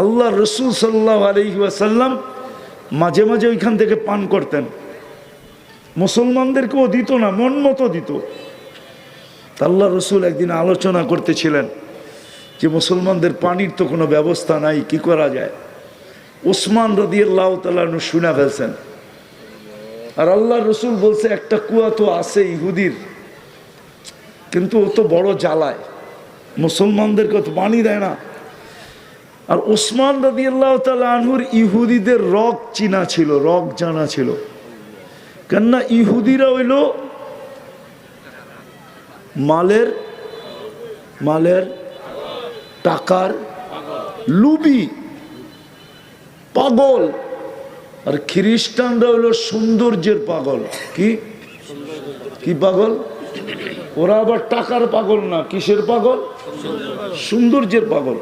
আল্লাহ রসুল সাল্লাল্লাহু আলাইহি ওয়াসাল্লাম মাঝে মাঝে ওইখান থেকে পান করতেন, মুসলমানদেরকেও দিত না, মন মতো দিত। আল্লাহ রসুল একদিন আলোচনা করতেছিলেন যে মুসলমানদের পানির তো কোনো ব্যবস্থা নাই, কি করা যায়। ওসমান রাদিয়াল্লাহু তাআলা আনহু শুনে ফেলছেন, আর আল্লাহ রসুল বলছে একটা কুয়া তো আছে ইহুদির, কিন্তু ও তো বড় জ্বালায়, মুসলমানদেরকে তো পানি দেয় না। আর ওসমান রাদিয়াল্লাহু তাআলা আনহুর ইহুদিদের রগ চিনা ছিল, রগ জানা ছিল। কেননা ইহুদিরা হইল মালের টাকার লুবি, পাগল। আর খ্রিস্টানরা হইল সৌন্দর্যের পাগল। কি পাগল? ওরা আবার টাকার পাগল না, কিসের পাগল? সৌন্দর্যের পাগল।